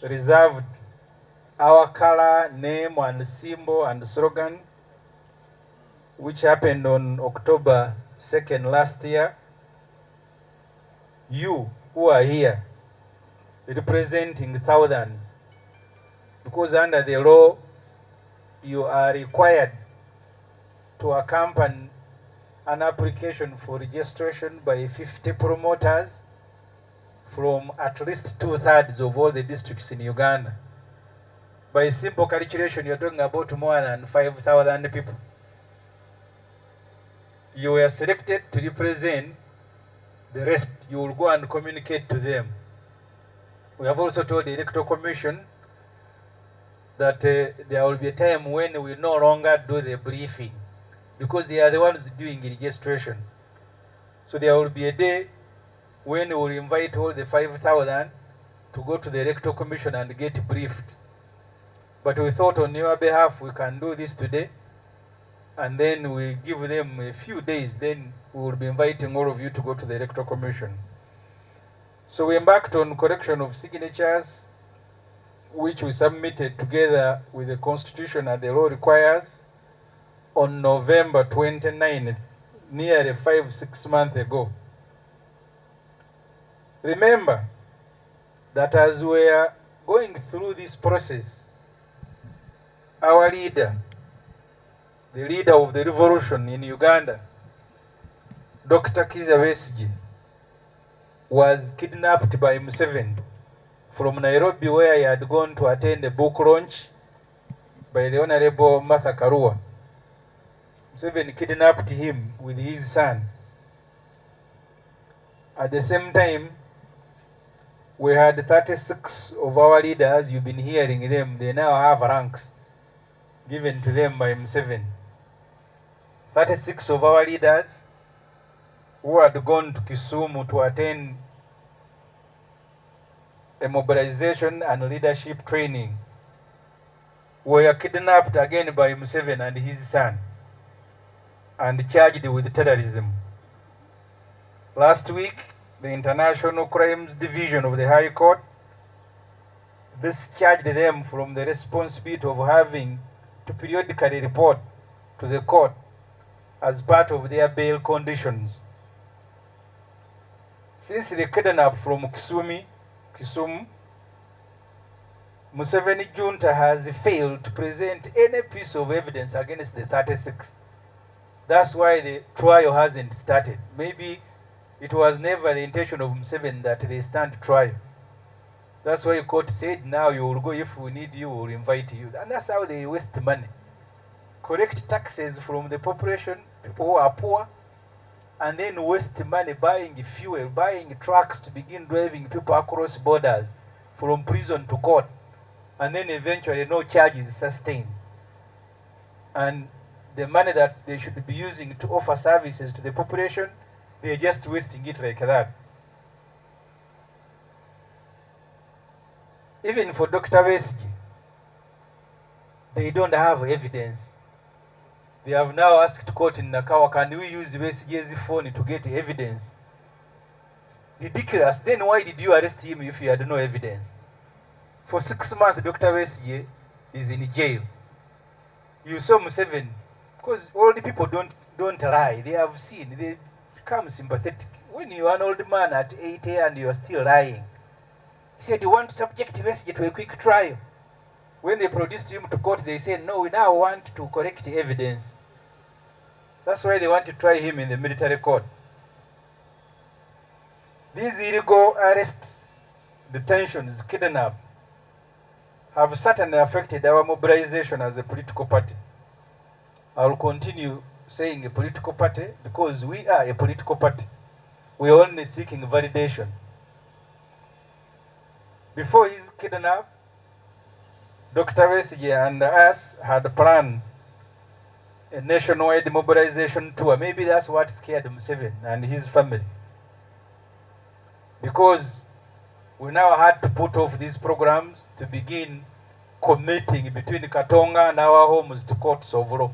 reserved our color, name, and symbol and slogan, which happened on October 2nd last year. You who are here representing thousands, because under the law you are required to accompany an application for registration by 50 promoters from at least 2/3 of all the districts in Uganda. By simple calculation, you're talking about more than 5,000 people. You were selected to represent the rest. You will go and communicate to them. We have also told the Electoral Commission that there will be a time when we no longer do the briefing, because they are the ones doing registration. So there will be a day when we will invite all the 5,000 to go to the Electoral Commission and get briefed. But we thought on your behalf we can do this today, and then we give them a few days, then we will be inviting all of you to go to the Electoral Commission. So we embarked on collection of signatures, which we submitted together with the Constitution and the law requires on November 29th, nearly 5-6 months ago. Remember that as we are going through this process, our leader, the leader of the revolution in Uganda, Dr. Ekya Besigye, was kidnapped by Museveni from Nairobi, where he had gone to attend a book launch by the Honorable Martha Karua. Museveni kidnapped him with his son. At the same time, we had 36 of our leaders. You've been hearing them. They now have ranks given to them by Museveni. 36 of our leaders who had gone to Kisumu to attend a mobilization and leadership training were kidnapped again by Museveni and his son and charged with terrorism. Last week, the International Crimes Division of the High Court discharged them from the responsibility of having to periodically report to the court as part of their bail conditions. Since the kidnap from Kisumu, Museveni junta has failed to present any piece of evidence against the 36. That's why the trial hasn't started. Maybe it was never the intention of Museveni that they stand trial. That's why the court said, now you will go, if we need you, we will invite you. And that's how they waste money. Collect taxes from the population, people who are poor, and then waste money buying fuel, buying trucks to begin driving people across borders from prison to court. And then eventually no charge is sustained. And the money that they should be using to offer services to the population, they're just wasting it like that. Even for Dr. Besigye, they don't have evidence. They have now asked court in Nakawa, can we use Besigye's phone to get evidence? Ridiculous. Then why did you arrest him if you had no evidence? For 6 months, Dr. Besigye is in jail. You saw Museveni, because old people don't lie. They have seen, they become sympathetic. When you are an old man at 80 and you are still lying, he said, you want to subject Besigye to a quick trial. When they produced him to court, they said, no, we now want to collect evidence. That's why they want to try him in the military court. These illegal arrests, detentions, kidnapping, have certainly affected our mobilization as a political party. I will continue saying a political party because we are a political party. We are only seeking validation. Before his kidnapping, Dr. Besigye and us had planned a nationwide mobilization tour. Maybe that's what scared Museveni and his family. Because we now had to put off these programs to begin committing between Katonga and our homes to courts of law.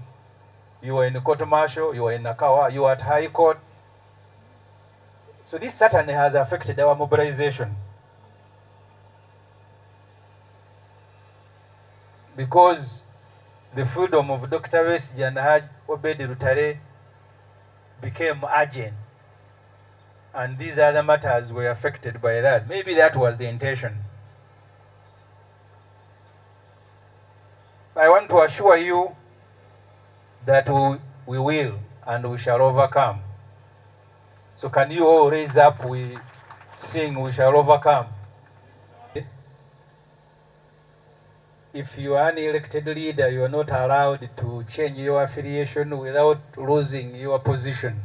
You were in the court martial, you were in Nakawa, you were at High Court. So this certainly has affected our mobilization. because the freedom of Dr. Besigye and Haj Obed Lutale became urgent, and these other matters were affected by that. Maybe that was the intention. I want to assure you that we will and we shall overcome. So can you all raise up, we sing, we shall overcome. If you are an elected leader, you are not allowed to change your affiliation without losing your position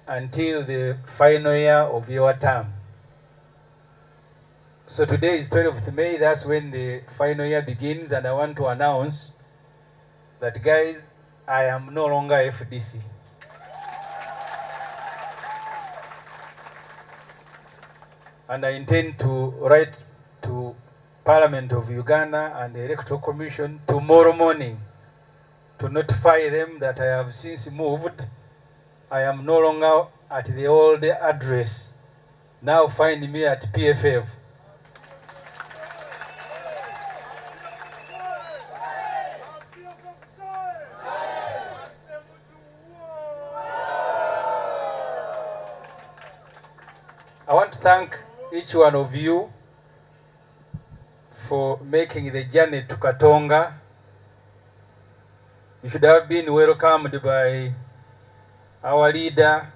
until the final year of your term. So today is 12th May, that's when the final year begins, and I want to announce that, guys, I am no longer FDC. And I intend to write to Parliament of Uganda and the Electoral Commission tomorrow morning to notify them that I have since moved. I am no longer at the old address. Now find me at PFF. I want to thank each one of you for making the journey to Katonga. You should have been welcomed by our leader,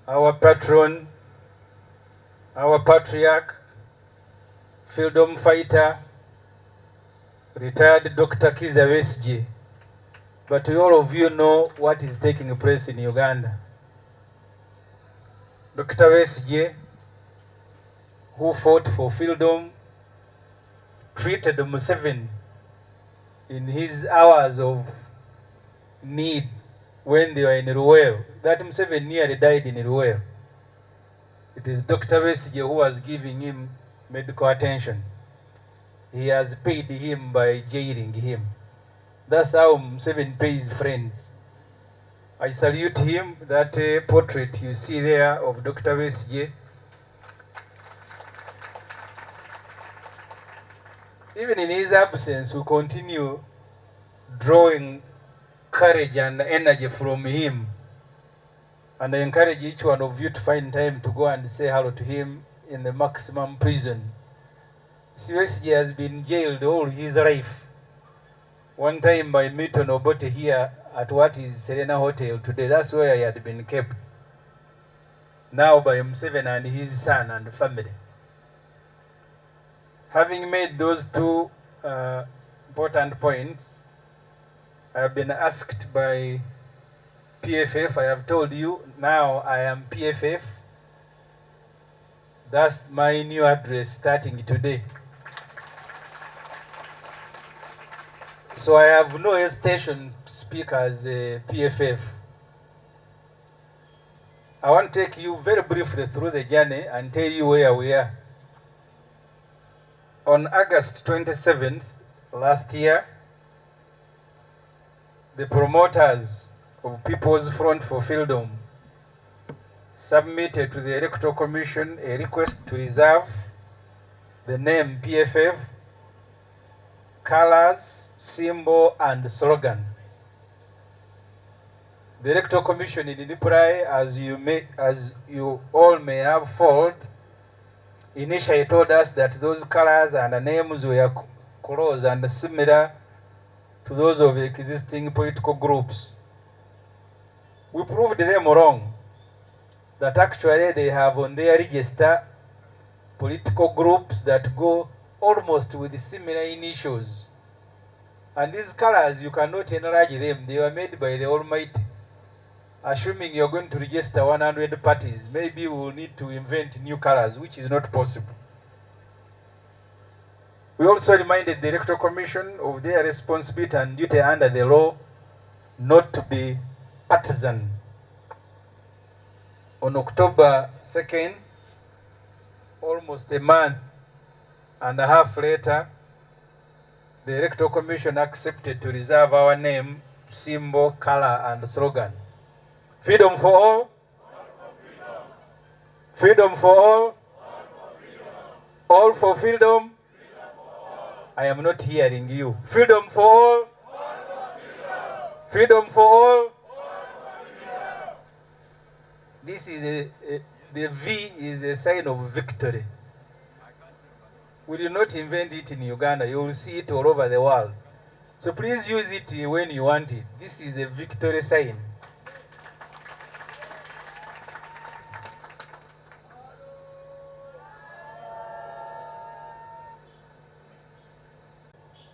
our patron, our patriarch, freedom fighter, retired Dr. Ekya Besigye. But all of you know what is taking place in Uganda. Dr. Besigye, who fought for freedom, treated Museveni in his hours of need when they were in Ruwero. That Museveni nearly died in Ruwero. It is Dr. Besigye who was giving him medical attention. He has paid him by jailing him. That's how Museveni pays friends. I salute him. That portrait you see there of Dr. Besigye. Even in his absence, we continue drawing courage and energy from him. And I encourage each one of you to find time to go and say hello to him in the maximum prison. Besigye has been jailed all his life. One time by Milton Obote here at what is Serena Hotel today. That's where he had been kept. Now by Museveni and his son and family. Having made those two important points, I have been asked by PFF. I have told you now I am PFF. That's my new address starting today. So I have no hesitation to speak as a PFF. I want to take you very briefly through the journey and tell you where we are. On August 27th last year, the promoters of People's Front for Freedom submitted to the Electoral Commission a request to reserve the name PFF, colors, symbol, and slogan. The Electoral Commission in reply, as you all may have followed, initially told us that those colors and the names were close and similar to those of existing political groups. We proved them wrong, that actually they have on their register political groups that go almost with similar initials. And these colors, you cannot enlarge them. They were made by the Almighty. Assuming you're going to register 100 parties, maybe we will need to invent new colors, which is not possible. We also reminded the Electoral Commission of their responsibility and duty under the law not to be partisan. On October 2nd, almost a month and a half later, the Electoral Commission accepted to reserve our name, symbol, color, and slogan. Freedom for all. Freedom for all. All for freedom. I am not hearing you. Freedom for all. Freedom for all. This is the V is a sign of victory. We did not invent it in Uganda. You will see it all over the world. So please use it when you want it. This is a victory sign.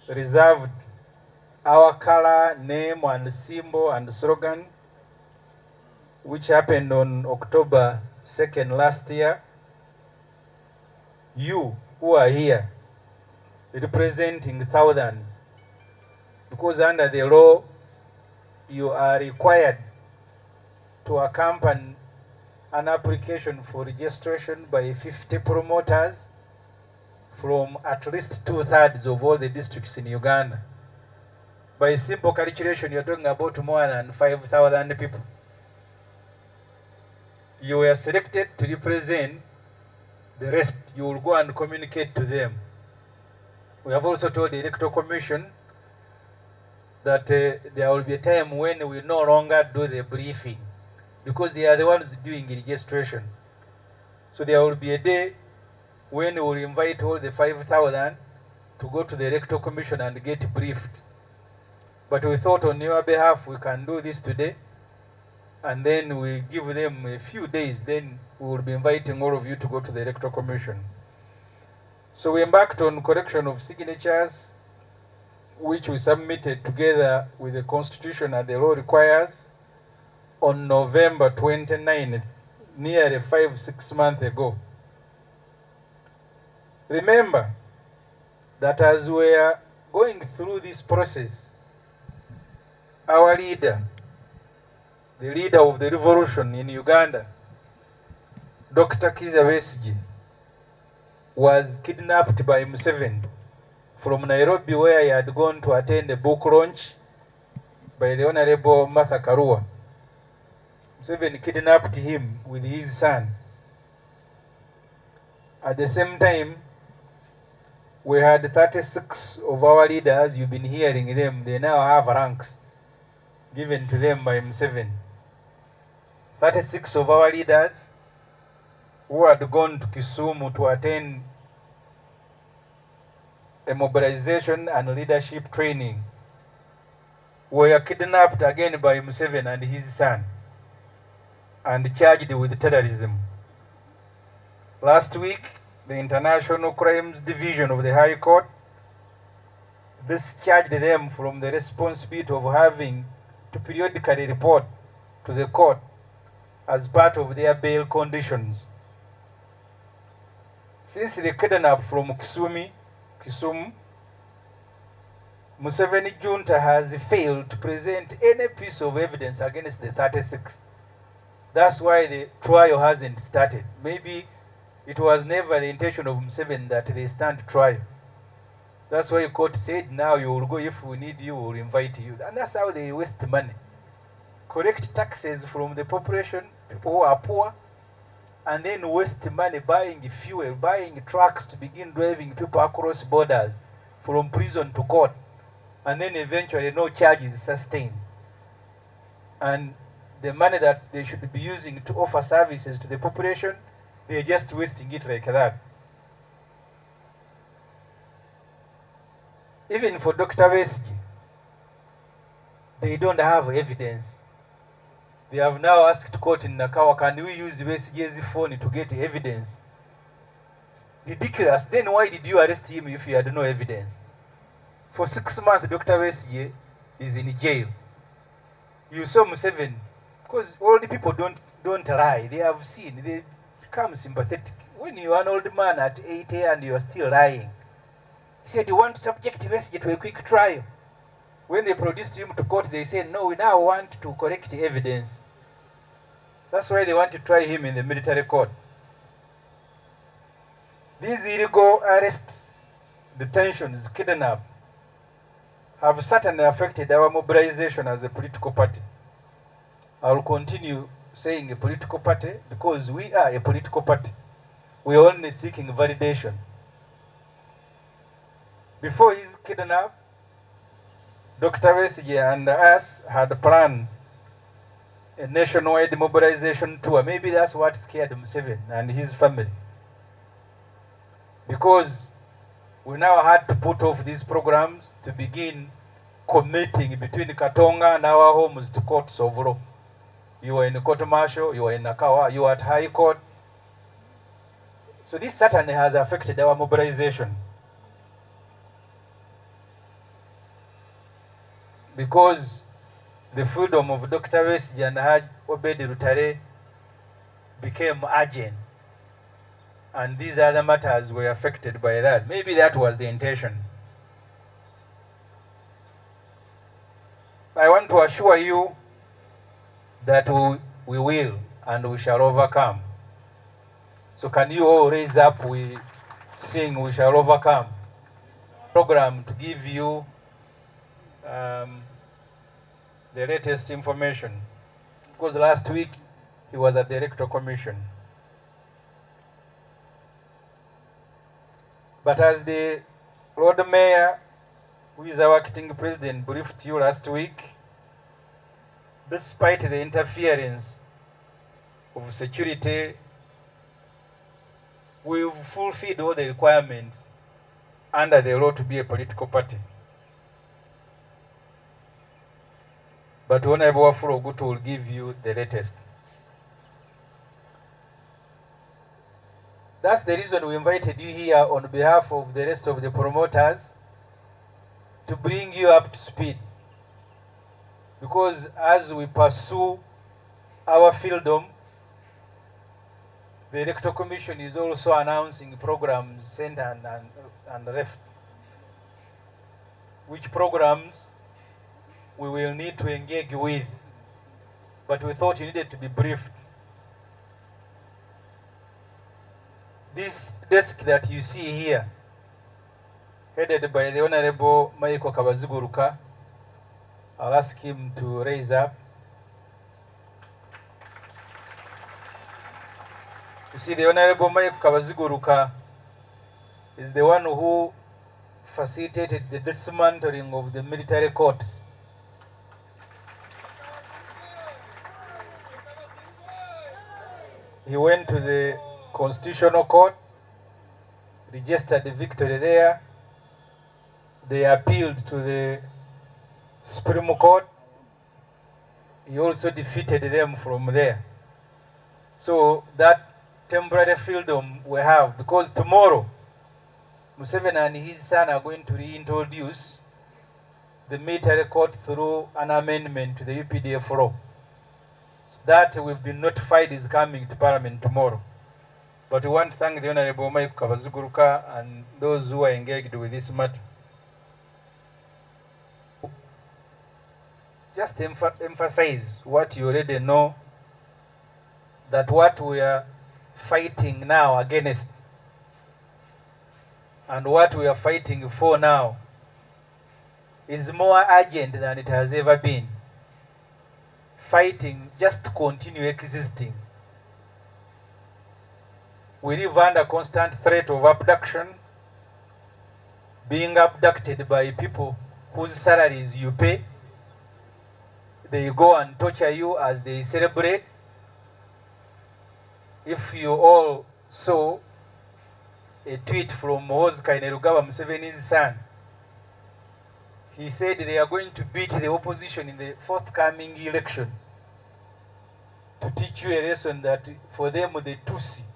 Reserved our color, name, and symbol and slogan, which happened on October 2nd last year. You who are here representing thousands, because under the law you are required to accompany an application for registration by 50 promoters from at least 2/3 of all the districts in Uganda. By simple calculation, you're talking about more than 5,000 people. You were selected to represent the rest. You will go and communicate to them. We have also told the Electoral Commission that there will be a time when we no longer do the briefing, because they are the ones doing registration. So there will be a day when we will invite all the 5,000 to go to the Electoral Commission and get briefed. But we thought on your behalf we can do this today, and then we give them a few days, then we will be inviting all of you to go to the Electoral Commission. So we embarked on collection of signatures, which we submitted together with the Constitution and the law requires on November 29th, nearly 5-6 months ago. Remember that as we are going through this process, our leader, the leader of the revolution in Uganda, Dr. Ekya Besigye, was kidnapped by Museveni from Nairobi, where he had gone to attend a book launch by the Honorable Martha Karua. Museveni kidnapped him with his son. At the same time, we had 36 of our leaders. You've been hearing them. They now have ranks given to them by Museveni. 36 of our leaders who had gone to Kisumu to attend a mobilization and leadership training were kidnapped again by Museveni and his son and charged with terrorism. Last week, the International Crimes Division of the High Court discharged them from the responsibility of having to periodically report to the court as part of their bail conditions. Since they kidnapped from Kisumu, Museveni junta has failed to present any piece of evidence against the 36. That's why the trial hasn't started. Maybe it was never the intention of Museveni that they stand trial. That's why the court said, now you will go, if we need you, we will invite you. And that's how they waste money. Collect taxes from the population, people who are poor, and then waste money buying fuel, buying trucks to begin driving people across borders from prison to court. And then eventually no charge is sustained. And the money that they should be using to offer services to the population, they're just wasting it like that. Even for Dr. Besigye, they don't have evidence. They have now asked court in Nakawa, can we use Besigye's phone to get evidence? Ridiculous. Then why did you arrest him if you had no evidence? For 6 months, Dr. Besigye is in jail. You saw Museveni, because all the people don't lie. They have seen, they become sympathetic. When you are an old man at 80 and you are still lying, he said, you want to subject Besigye to a quick trial. When they produced him to court, they said, no, we now want to collect evidence. That's why they want to try him in the military court. These illegal arrests, detentions, kidnapping, have certainly affected our mobilization as a political party. I will continue saying a political party because we are a political party. We are only seeking validation. Before his kidnap, Dr. Besigye and us had planned a nationwide mobilization tour. Maybe that's what scared Museveni and his family. Because we now had to put off these programs to begin committing between Katonga and our homes to courts of law. You are in the court martial, you are in Nakawa, you are at High Court. So this certainly has affected our mobilization. Because the freedom of Dr. Besigye and Haj Obed Rutare became urgent. And these other matters were affected by that. Maybe that was the intention. I want to assure you that we will and we shall overcome. So can you all raise up, we sing We Shall Overcome. Program to give you the latest information. Because last week he was at the Electoral Commission. But as the Lord Mayor, who is our acting president, briefed you last week, despite the interference of security, we've fulfilled all the requirements under the law to be a political party. But Honorable Wafula Ogutu will give you the latest. That's the reason we invited you here on behalf of the rest of the promoters to bring you up to speed. Because as we pursue our freedom, the Electoral Commission is also announcing programs center and left. Which programs we will need to engage with. But we thought you needed to be briefed. This desk that you see here, headed by the Honorable Michael Kabaziguruka, I'll ask him to raise up. You see, the Honorable Michael Kabaziguruka is the one who facilitated the dismantling of the military courts. He went to the Constitutional Court, registered the victory there. They appealed to the Supreme Court. He also defeated them from there. So that temporary freedom we have, because tomorrow Museveni and his son are going to reintroduce the military court through an amendment to the UPDF law. So that we've been notified is coming to Parliament tomorrow. But we want to thank the Honorable Mike Kabaziguruka and those who are engaged with this matter. Just emphasize what you already know, that what we are fighting now against and what we are fighting for now is more urgent than it has ever been. Fighting just to continue existing. We live under constant threat of abduction, being abducted by people whose salaries you pay. They go and torture you as they celebrate. If you all saw a tweet from Mohozi Kainerugaba, Museveni's son, he said they are going to beat the opposition in the forthcoming election to teach you a lesson that for them the Tutsi.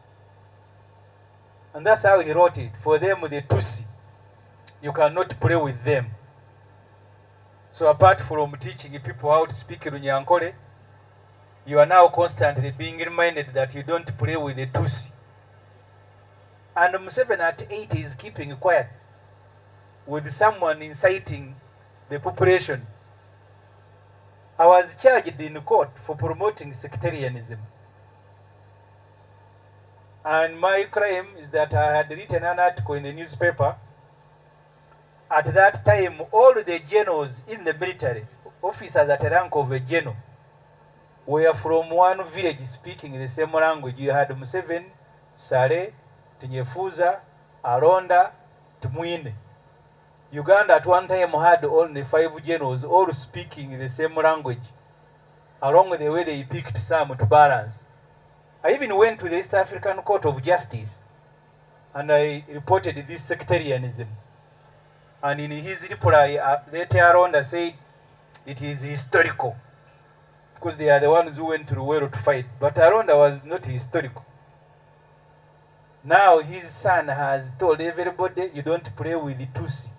And that's how he wrote it. For them the Tutsi. You cannot play with them. So apart from teaching people how to speak Runyankole, you are now constantly being reminded that you don't play with the Tutsi. And Museveni at 80 is keeping quiet with someone inciting the population. I was charged in court for promoting sectarianism. And my crime is that I had written an article in the newspaper. At that time, all the generals in the military, officers at the rank of a general, were from one village speaking the same language. You had Museveni, Sare, Tinyefuza, Aronda, Tumwine. Uganda at one time had only 5 generals all speaking in the same language. Along the way they picked some to balance. I even went to the East African Court of Justice and I reported this sectarianism. And in his reply later on I said it is historical because they are the ones who went to the world to fight. But Aronda was not historical. Now his son has told everybody you don't play with the Tutsi.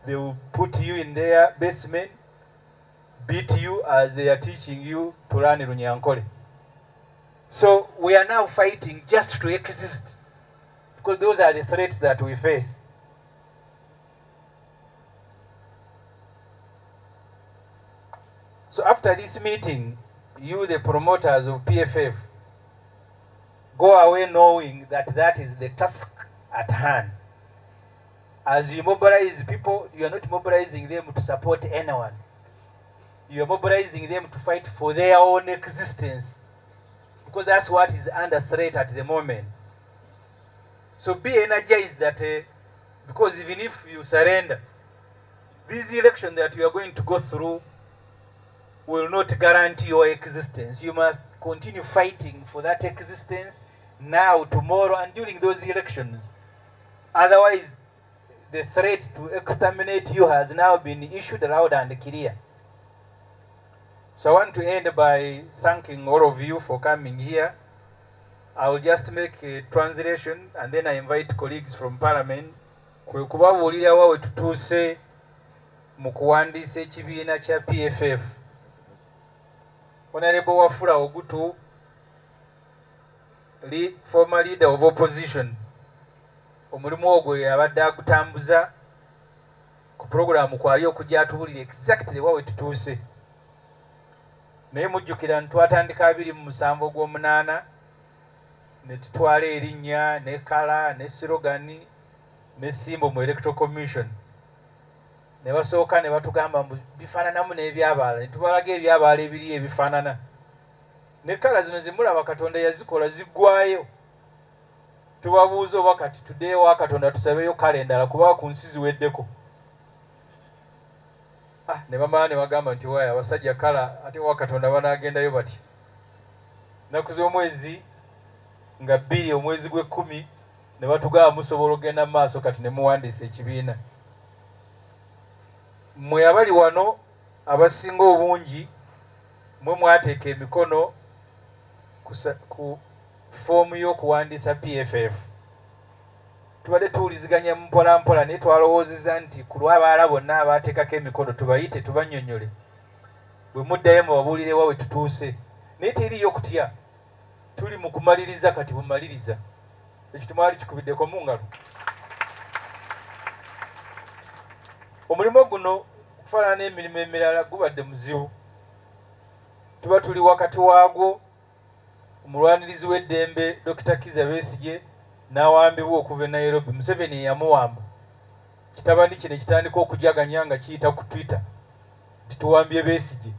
They will put you in their basement, beat you as they are teaching you to run Runyankole. So we are now fighting just to exist because those are the threats that we face. So after this meeting, you, the promoters of PFF, go away knowing that that is the task at hand. As you mobilize people, you are not mobilizing them to support anyone. You are mobilizing them to fight for their own existence, because that's what is under threat at the moment. So be energized that because even if you surrender, this election that you are going to go through will not guarantee your existence. You must continue fighting for that existence now, tomorrow, and during those elections. Otherwise, the threat to exterminate you has now been issued loud and clear. So I want to end by thanking all of you for coming here. I will just make a translation and then I invite colleagues from Parliament. Okwabulira wawe tutuuse mu kuwandiisa ekibiina kya PFF. Honorable Wafula Ogutu, former leader of opposition, omulimu ogwo yabadde agutambuza ku programu kwali okujja atubulira exactly wawe tutuuse. Naye mujjukira ntwatandika 27 Ogw'omunaana ne tutwala erinnya ne kala ne sirogani ne simbo mu electoral commission. Ne basooka ne batugamba bifaananamu n'ebyabaala, ne tubalaga ebyabaala ebiri ebifaanana. Ne kala zino zimulaba Katonda yazikola ziggwayo. Tubabuuza oba kati tuddeewo Katonda tusabeyo kala endala kuba ku nsi ziweddeko. Ne bamala ne bagamba nti waaya abasajja kala ate wa Katonda banaagendayo bati. Nnaku z'omwezi nga 2 omwezi gw'Ekkumi ne batugamba musobola okugenda mu maaso kati ne muwandiisa ekibiina. Mmwe abali wano abasinga obungi mwe mwateeka emikono ku foomu y'okuwandiisa PFF. Tubadde tuwuliziganya mpola mpola naye twalowoozeza nti ku lw'abaala bonna abaateekako emikono tubayite tubannyonnyole bwe muddayo mubabuulire wawe tutuuse. Naye teriyo kutya, tuli mu kumaliriza kati bumaliriza. Ekyo tumwali kikubiddeko mu ngalo. Omulimu guno okufaanana n'emirimu emirala gubadde muzibu. Tuba tuli wakati waagwo. Omulwanirizi w'eddembe Dr. Ekya Besigye n'awambibwa okuva e Nairobi. Museveni yamuwamba. Kitabandi kino kitandika okujaganya nga kiyita ku Twitter nti tuwambye Besigye.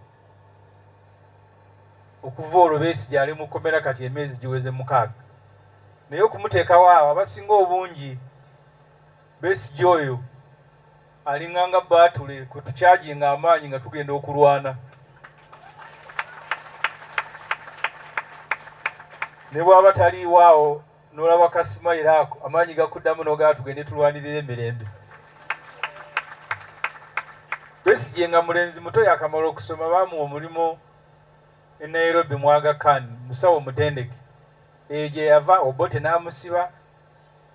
Okuva olwo Besigye ali mu kkomera kati emyezi giweze 6. Naye okumuteekawo awo abasinga obungi Besigye oyo alinganga baatule kwe tukyajinga amaanyi nga tugenda okulwana. Ne bw'aba taliiwaawo n'olaba kasimayiro ako amaanyi gakuddamu n'ogaa tugende tulwanirira emirembe. Besigye nga mulenzi muto yakamala okusoma baamuwa omulimu e Nairobi mu Aga Khan, musawo mutendeke. Eyo gye yava Obote n'amusiba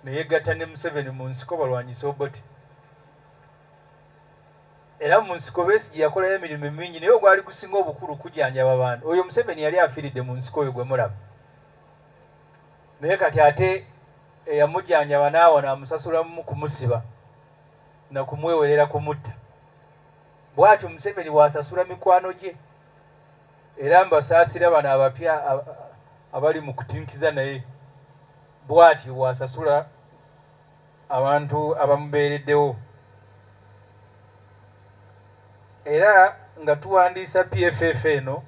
ne yegatta ne Museveni mu nsiko balwanyisa Obote. Era mu nsiko Besigye yakolayo emirimu mingi naye ogwali gusinga obukulu kujanjaba abantu. Oyo Museveni yali afiiridde mu nsiko oyo gwe mulaba. Naye kati ate eyamujjanjaba n'awona amusasula mu kumusiba na kumwewerera kumutta. Bw'atyo Museveni bw'asasula mikwano gye era mbasaasira bano abapya abali mu kutinkiza naye, bw'atyo bw'asasula abantu abamubeereddewo. Era nga tuwandiisa PFF eno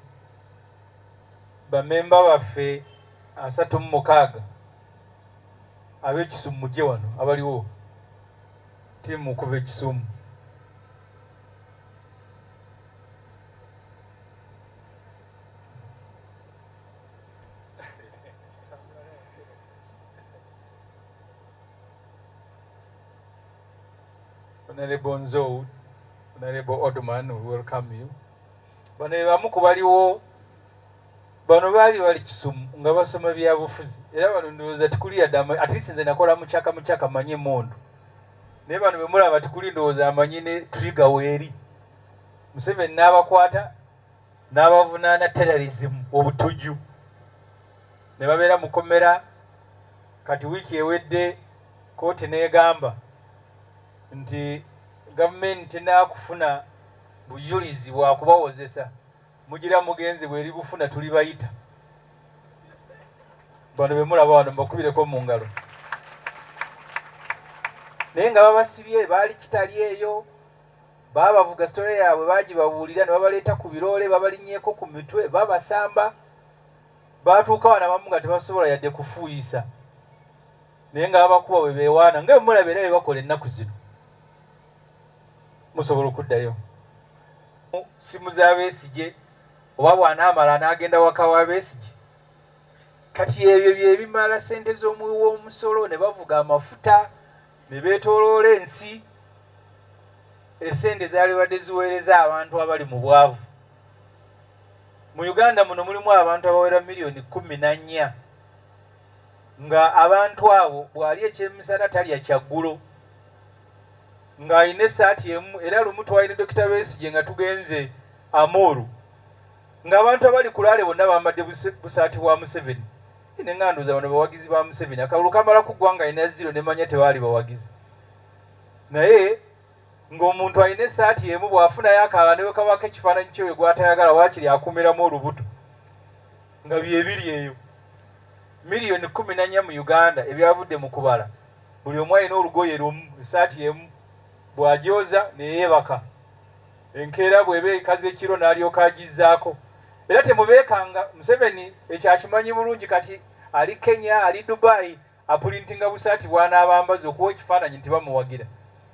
bamemba baffe 36 ab'Ekisumu mujje wano abaliwo. timu okuva e Kisumu. Honorable Nzo, Honorable Odman, we welcome you. Bano bamu ku baliwo bano bali Kisumu nga basoma byabufuzi era bano ndowooza tukulira ddama ati sinze nakola mucaka manye mondo naye bano be mulaba tukuli ndowooza amanyi ne trigger weeri Museveni n'abakwata n'abavunaana terrorism obutujju ne babeera mukomera. Kati wiiki ewedde kooti n'egamba nti gavumenti tenaakufuna bujulizi bwa kubawozesa mugira mugenzi bweri bufuna tuli bayita. Bano be mulaba wano mbakubireko mu ngalo naye nga babasibye baali kitali eyo babavuga story yaabwe bagibabuulira ne babaleeta ku biroole babalinnyeko ku mitwe babasamba batuuka wana bamu nga tebasobola yadde kufuuyisa naye nga babakuba bwe beewaana nga bemulaba era bye bakola ennaku zino musobola okuddayo. Simu za Besigye oba bw'anaamala n'agenda waka wa Besigye kati ebyo bye bimala ssente z'omuwi w'omusolo ne bavuga amafuta ne beetooloola ensi. Essente zaalibadde ziweereza abantu abali mu bwavu. Mu Uganda muno mulimu abantu abawera miliyoni 14 nga abantu abo bw'ali ekyemisana talya kyaggulo ng'ayina essaati emu era lumu twalina Dr. Besigye nga tugenze Amuru ng'abantu abali kulaale bonna bambadde busaati bwa Museveni. Ne nganduza bano bawagizi ba Museveni akalulu kamala ku ggwanga ayina ziro ne manya tebaali bawagizi naye ng'omuntu alina essaati emu bw'afunayo akaala ne wekabako ekifaananyi kyewe gw'atayagala waakiri akumiramu olubuto nga bye biri eyo. Miliyoni 14 mu Uganda ebyavudde mu kubala buli omu alina olugoye lumu essaati emu bw'ajoza ne yeebaka enkeera bw'eba ekaze ekiro n'alyoka agizzaako. Era temubeekanga Museveni ekyakimanyi bulungi kati ali Kenya ali Dubai apulintinga busaati bw'anaabambaza okuwa ekifaananyi nti bamuwagira.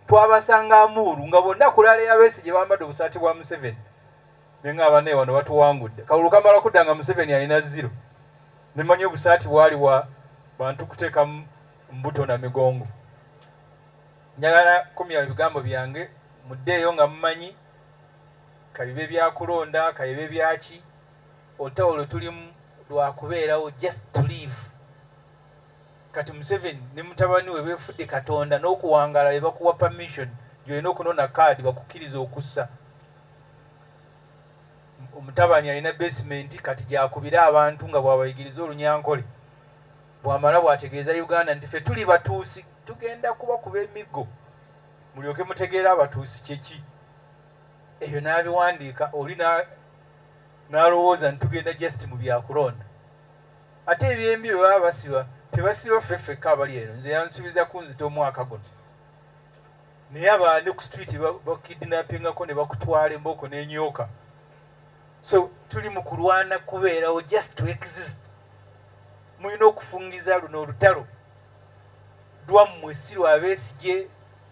Twabasanga Amuru nga bonna kulaale ya Besigye bambadde obusaati bwa Museveni naye nga abanne wano batuwangudde. Kalulu kamala kudda nga Museveni alina ziro ne mmanyi obusaati bwali wa bantu kuteeka mu mbuto na migongo. Njagala kumya ebigambo byange muddeeyo nga mumanyi kabibe byakulonda kabibe byaki olutawulo tulimu lwakubeerawo just to live. Kati Museveni ne mutabani we beefudde Katonda n'okuwangala be bakuwa permission gyolina okunona kaadi bakukkiriza okussa. Omutabani alina basement kati gyakubira abantu nga bw'abayigiriza olunyankole bw'amala bw'ategeeza Uganda nti ffe tuli batuusi tugenda kubakuba emiggo mulyoke mutegeera abatuusi kyeki. Ebyo n'abiwandiika oli n'alowooza nti tugenda just mu byakulonda ate ebyembi bwe baba basiba tebasiba ffeffekka abali eno. Nze yansuubiza kunzita omwaka guno naye abandi ku street bakidnappingako ne bakutwala embooko n'enyoka. So tuli mu kulwana kubeerawo just to exist. Mulina okufungiza luno olutalo lwammwe si lwa Besigye.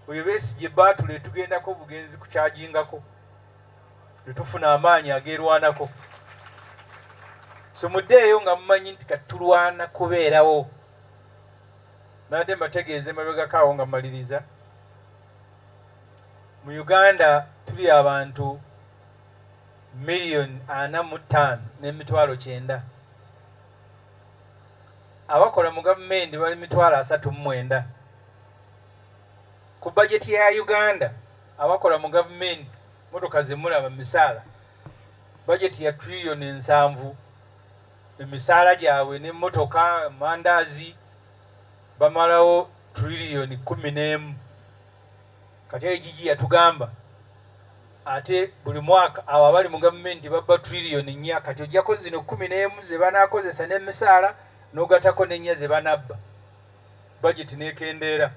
Oyo Besigye baatule tugendako bugenzi kukyajingako tetufuna amaanyi ageerwanako. So muddeeyo nga mumanyi nti kati tulwana kubeerawo. Nadde mbategeeze mabegako awo nga mmaliriza. Mu Uganda tuli abantu 45,900,000. Abakola mu gavumenti bali 39,000. Ku bajeti ya Uganda abakola mu gavumenti motoka zemulaba misaala bajeti ya trillioni 7 emisaala gyabwe n'emmotoka mandaazi bamalawo trillioni 11. Kati egigi yatugamba ate buli mwaka abo abali mu gavumenti babba trillioni 4 kati ojjako zino 11 ze banaakozesa n'emisaala n'ogatako n'ennya ze banabba bajeti n'ekendeera.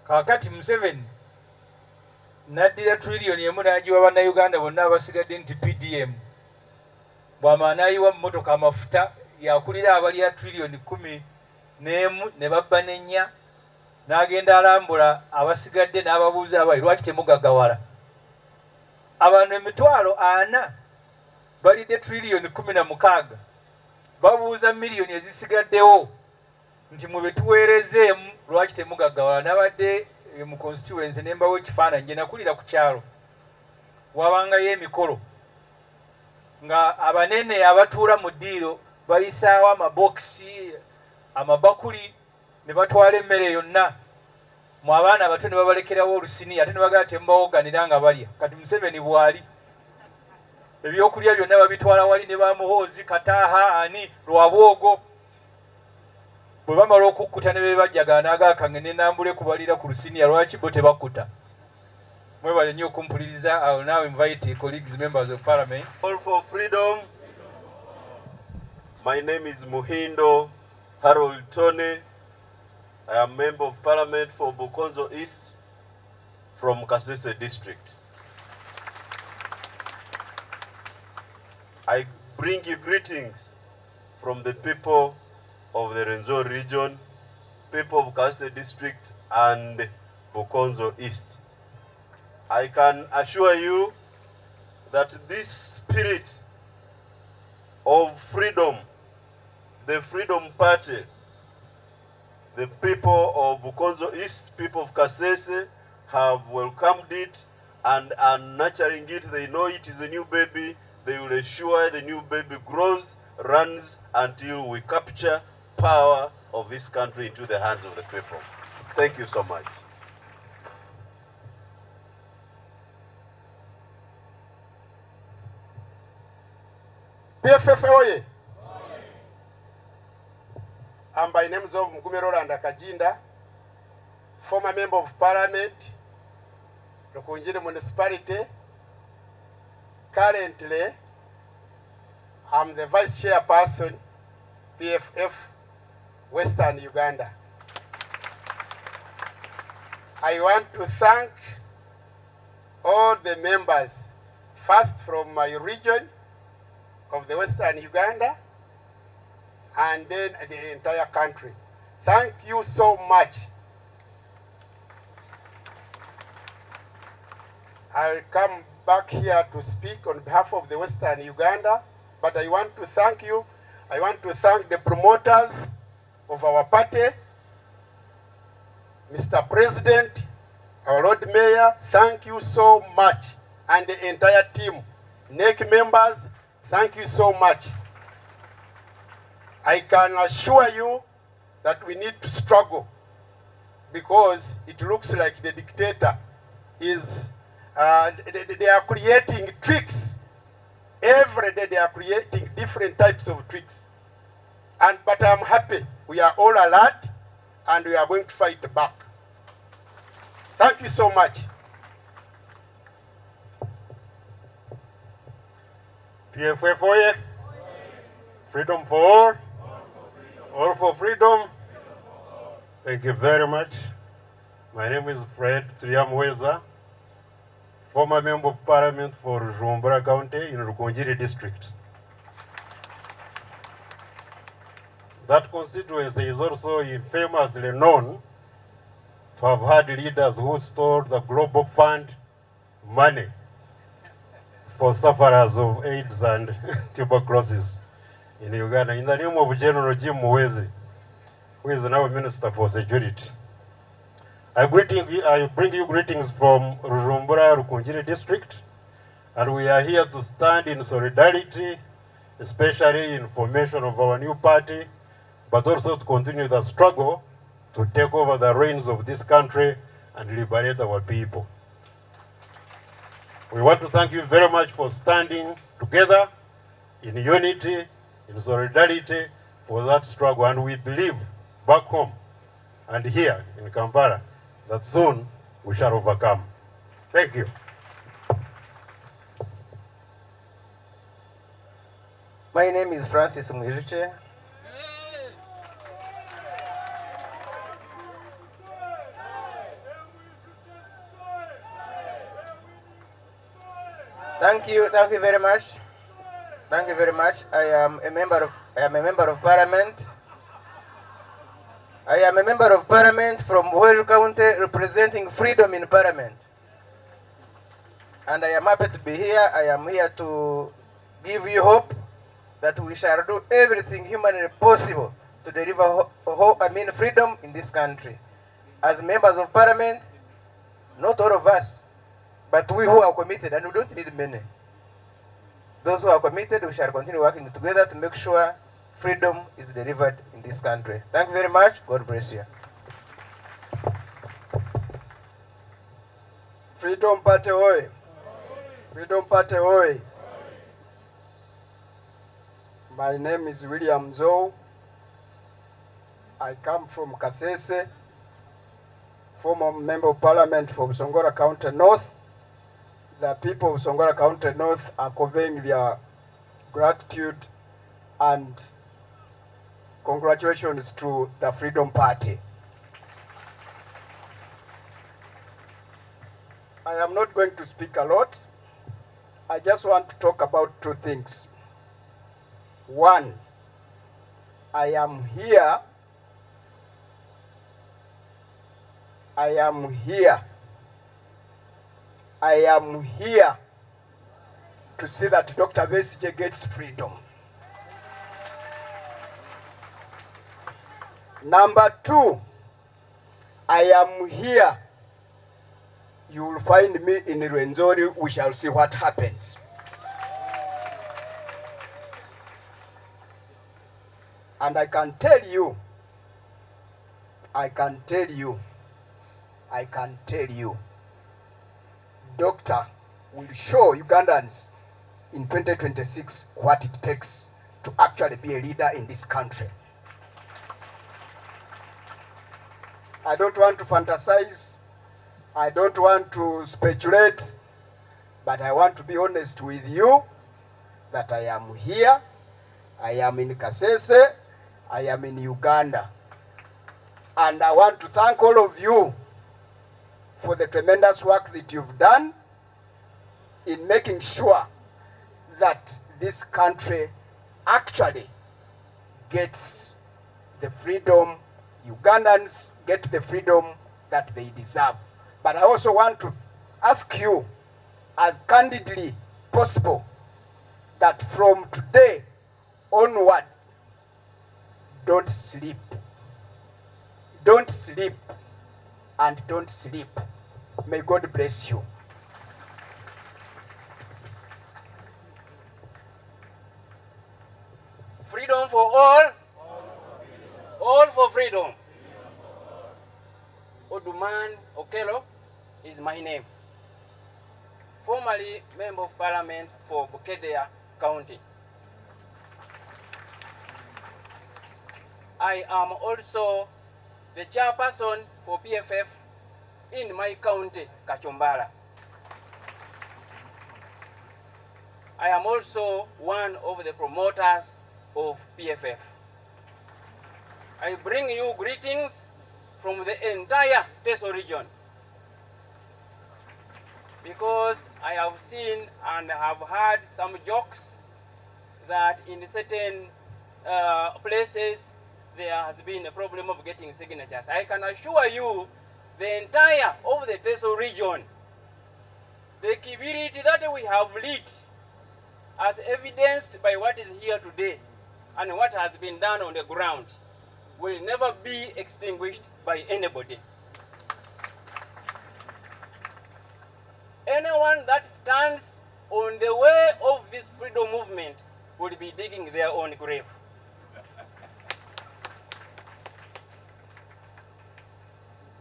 Kakati Museveni naddira trillioni 1 n'agiwa bannayuganda bonna abasigadde nti PDM bw'amala n'ayiwa mmotoka amafuta yakulira abali ya trillioni 11 ne babba n'ennya n'agenda alambula abasigadde n'ababuuza abali lwaki temugagawala. Abantu 40 balidde trillion 16 babuuza miliyoni ezisigaddewo nti mu betuweerezeemu lwaki temugagawala. Nabadde mu constituency ne mbawo ekifaananyi gye nakulira ku kyalo wabangayo emikolo nga abanene abatuula mu ddiiro bayisaawo amabokisi amabakuli ne batwala emmere yonna mu abaana abato ne babalekerawo olusini ate ne bagala tembawoganira nga balya. Kati Museveni bwali ebyokulya byonna babitwala wali ne bamuhoozi kataaha ani lwabwogo bwe bamala okukkuta ne bebajjagala n'agakange ne nambule kubalira ku lusiniya lwaki bo tebakkuta. Mwebale nnyo okumpuliriza. I will now invite colleagues, members of parliament. All for freedom. My name is Muhindo Harold Tony. I am member of parliament for Bukonzo East from Kasese district. I bring you greetings from the people of the Rwenzori region, people of Kasese district and Bukonzo East. I can assure you that this spirit of freedom, the Freedom Party, the people of Bukonzo East, people of Kasese have welcomed it and are nurturing it. They know it is a new baby. They will ensure the new baby grows, runs until we capture power of this country into the hands of the people. Thank you so much. PFF oye. I'm by names of Mugumero and Akajinda, former member of parliament, Rukunjiri municipality. Currently, I'm the vice chairperson, PFF, Western Uganda. I want to thank all the members, first from my region of the Western Uganda, and then the entire country. Thank you so much. I'll come back here to speak on behalf of the Western Uganda, but I want to thank you. I want to thank the promoters of our party, Mr. President, our Lord Mayor, thank you so much, and the entire team. NEC members, thank you so much. I can assure you that we need to struggle because it looks like the dictator is, they are creating tricks. Every day they are creating different types of tricks. But I'm happy. We are all alert and we are going to fight back. Thank you so much. PFF, freedom for all. All for freedom. Thank you very much. My name is Fred Tuyamweza, former member of parliament for Rujumbura County in Rukunjiri district. That constituency is also famously known to have had leaders who stole the Global Fund money for sufferers of AIDS and tuberculosis in Uganda, in the name of General Jim Muwezi, who is now Minister for Security. I bring you greetings from Rujumbura Rukunjiri district, and we are here to stand in solidarity, especially in formation of our new party, but also to continue the struggle to take over the reins of this country and liberate our people. We want to thank you very much for standing together in unity, in solidarity for that struggle, and we believe back home and here in Kampala that soon we shall overcome. Thank you. My name is Francis Mwiruche. Thank you very much. I am a member of parliament I am a member of parliament from Wheru County representing freedom in parliament. And I am happy to be here. I am here to give you hope that we shall do everything humanly possible to deliver freedom in this country. As members of parliament, not all of us, but we who are committed, and we don't need many. Those who are committed, we shall continue working together to make sure freedom is delivered in this country. Thank you very much. God bless you. Freedom Party Oi! Freedom Party Oi! My name is William Zou. I come from Kasese, former member of parliament from Songora County North. The people of Songora County North are conveying their gratitude and congratulations to the Freedom Party. I am not going to speak a lot. I just want to talk about two things. One, I am here to see that Dr. Besigye gets freedom. Number two, I am here. You will find me in Rwenzori. We shall see what happens. And I can tell you, Doctor will show Ugandans in 2026 what it takes to actually be a leader in this country. I don't want to fantasize. I don't want to speculate, but I want to be honest with you that I am here. I am in Kasese. I am in Uganda. And I want to thank all of you for the tremendous work that you've done in making sure that this country actually gets the freedom, Ugandans get the freedom that they deserve. But I also want to ask you, as candidly possible, that from today onward, don't sleep. Don't sleep and don't sleep. May God bless you. Freedom for all for freedom. Oduman Okelo is my name. Formerly Member of Parliament for Bukedea County. I am also the chairperson for PFF in my county, Kachombala. I am also one of the promoters of PFF. I bring you greetings from the entire Teso region, because I have seen and have heard some jokes that in certain places there has been a problem of getting signatures. I can assure you, the entire of the Teso region, the capability that we have lit, as evidenced by what is here today and what has been done on the ground, will never be extinguished by anybody. Anyone that stands on the way of this freedom movement will be digging their own grave.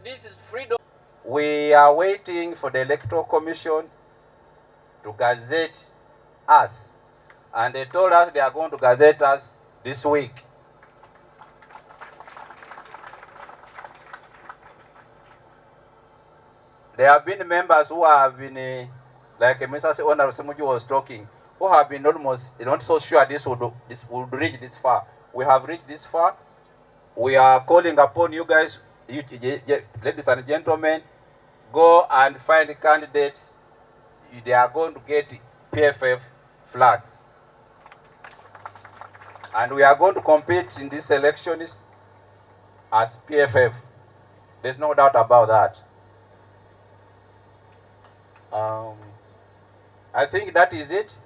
This is freedom. We are waiting for the Electoral Commission to gazette us, and they told us they are going to gazette us this week. There have been members who have been, like Mr. Honorable Semuju was talking, who have been almost not so sure this would reach this far. We have reached this far. We are calling upon you guys, ladies and gentlemen, go and find candidates. They are going to get PFF flags. And we are going to compete in these elections as PFF. There's no doubt about that. I think that is it.